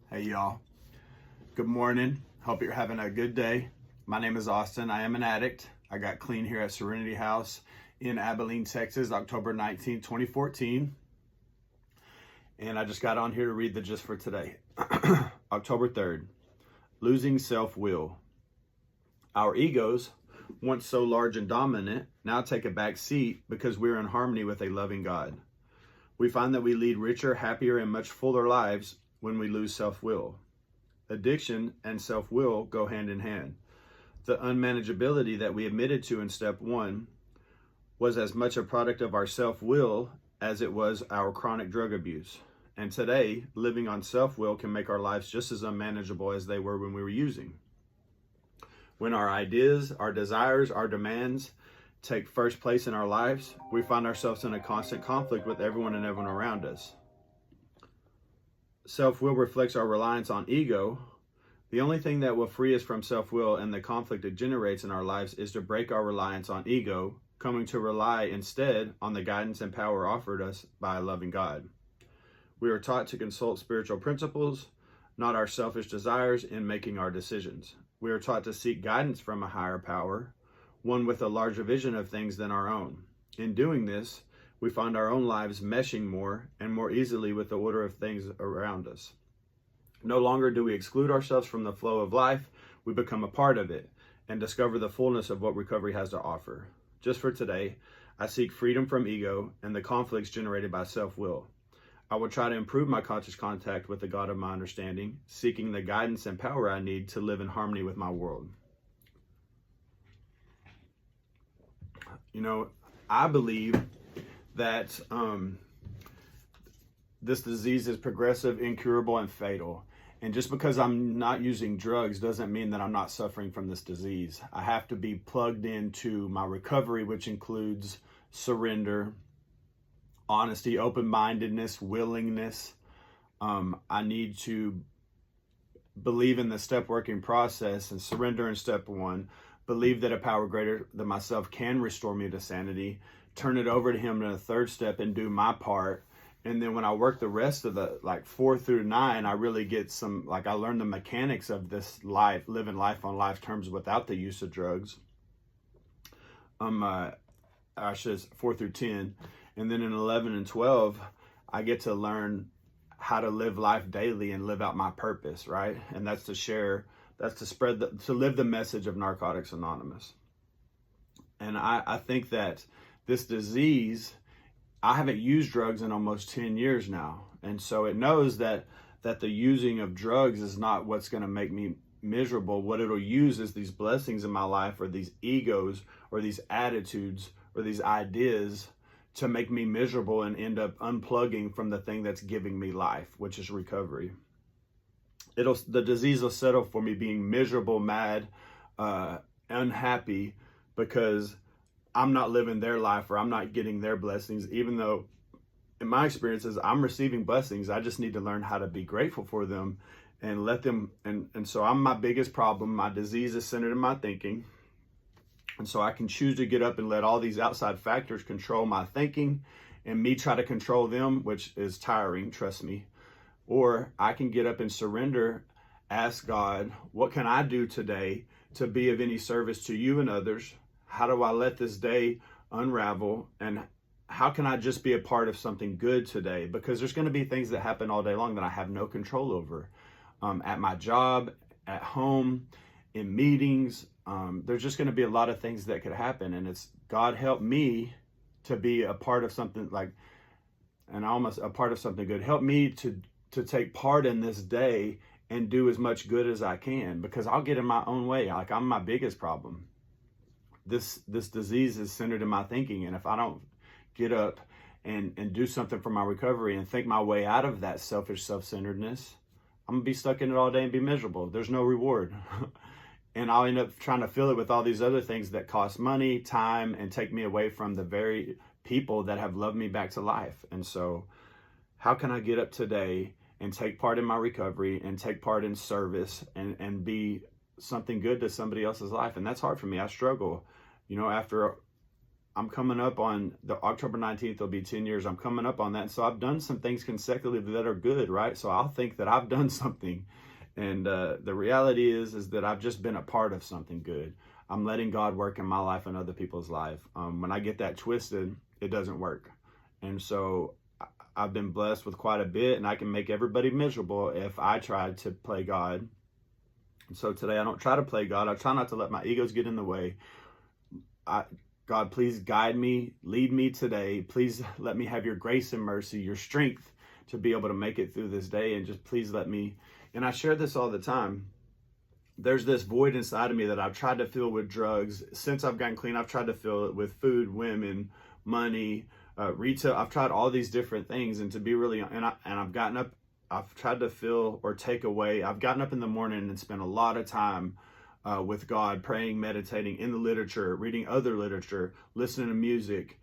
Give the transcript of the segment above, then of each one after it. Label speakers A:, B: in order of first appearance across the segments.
A: Hey y'all, good morning. Hope you're having a good day. My name is Austin. I am an addict. I got clean here at Serenity House in Abilene, Texas, October 19, 2014. And I just got on here to read the gist for today. October 3rd, losing self-will. Our egos, once so large and dominant, now take a back seat because we're in harmony with a loving God. We find that we lead richer, happier, and much fuller lives when we lose self-will. Addiction and self-will go hand in hand. The unmanageability that we admitted to in step 1 was as much a product of our self-will as it was our chronic drug abuse. And today, living on self-will can make our lives just as unmanageable as they were when we were using. When our ideas, our desires, our demands take first place in our lives, we find ourselves in a constant conflict with everyone and everyone around us. Self-will reflects our reliance on ego. The only thing that will free us from self-will and the conflict it generates in our lives is to break our reliance on ego, coming to rely instead on the guidance and power offered us by a loving God. We are taught to consult spiritual principles, not our selfish desires, in making our decisions. We are taught to seek guidance from a higher power, one with a larger vision of things than our own. In doing this, we find our own lives meshing more and more easily with the order of things around us. No longer do we exclude ourselves from the flow of life, we become a part of it and discover the fullness of what recovery has to offer. Just for today, I seek freedom from ego and the conflicts generated by self-will. I will try to improve my conscious contact with the God of my understanding, seeking the guidance and power I need to live in harmony with my world. I believe that this disease is progressive, incurable, and fatal. And just because I'm not using drugs doesn't mean that I'm not suffering from this disease. I have to be plugged into my recovery, which includes surrender, honesty, open-mindedness, willingness. I need to believe in the step working process and surrender in step 1, believe that a power greater than myself can restore me to sanity, turn it over to him in the 3rd step and do my part. And then when I work the rest of the 4 through 9, I really get I learn the mechanics of this life, living life on life terms without the use of drugs. I should 4 through 10. And then in 11 and 12, I get to learn how to live life daily and live out my purpose, right? And that's to live the message of Narcotics Anonymous. And I think that this disease, I haven't used drugs in almost 10 years now. And so it knows that the using of drugs is not what's going to make me miserable. What it'll use is these blessings in my life, or these egos, or these attitudes, or these ideas to make me miserable and end up unplugging from the thing that's giving me life, which is recovery. The disease will settle for me being miserable, mad, unhappy, because I'm not living their life or I'm not getting their blessings, even though in my experiences, I'm receiving blessings. I just need to learn how to be grateful for them and let them. And so I'm my biggest problem. My disease is centered in my thinking. And so I can choose to get up and let all these outside factors control my thinking and me try to control them, which is tiring, trust me. Or I can get up and surrender, ask God, what can I do today to be of any service to you and others? How do I let this day unravel? And how can I just be a part of something good today? Because there's going to be things that happen all day long that I have no control over. At my job, at home, in meetings, there's just going to be a lot of things that could happen. And it's God help me to be a part of something almost a part of something good. Help me to take part in this day and do as much good as I can, because I'll get in my own way. I'm my biggest problem. This disease is centered in my thinking. And if I don't get up and do something for my recovery and think my way out of that selfish self-centeredness, I'm gonna be stuck in it all day and be miserable. There's no reward. And I'll end up trying to fill it with all these other things that cost money, time, and take me away from the very people that have loved me back to life. And so how can I get up today and take part in my recovery and take part in service and be something good to somebody else's life? And that's hard for me. I struggle. After I'm coming up on the October 19th, it'll be 10 years. I'm coming up on that. So I've done some things consecutively that are good, right? So I'll think that I've done something. And the reality is that I've just been a part of something good. I'm letting God work in my life and other people's life. When I get that twisted, it doesn't work. And so I've been blessed with quite a bit, and I can make everybody miserable if I try to play God. And so today I don't try to play God. I try not to let my egos get in the way. God, please guide me, lead me today. Please let me have your grace and mercy, your strength to be able to make it through this day. And just please let me, and I share this all the time. There's this void inside of me that I've tried to fill with drugs. Since I've gotten clean, I've tried to fill it with food, women, money, retail. I've tried all these different things. And to be really, I've gotten up, I've tried to fill or take away. I've gotten up in the morning and spent a lot of time with God, praying, meditating in the literature, reading other literature, listening to music.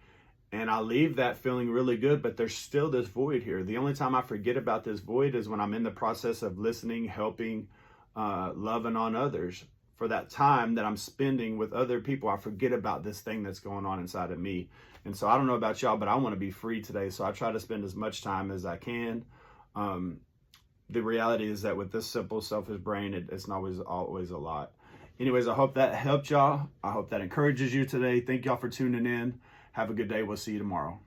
A: And I leave that feeling really good, but there's still this void here. The only time I forget about this void is when I'm in the process of listening, helping, loving on others. For that time that I'm spending with other people, I forget about this thing that's going on inside of me. And so I don't know about y'all, but I want to be free today. So I try to spend as much time as I can. The reality is that with this simple, selfish brain, it's not always a lot. Anyways, I hope that helped y'all. I hope that encourages you today. Thank y'all for tuning in. Have a good day. We'll see you tomorrow.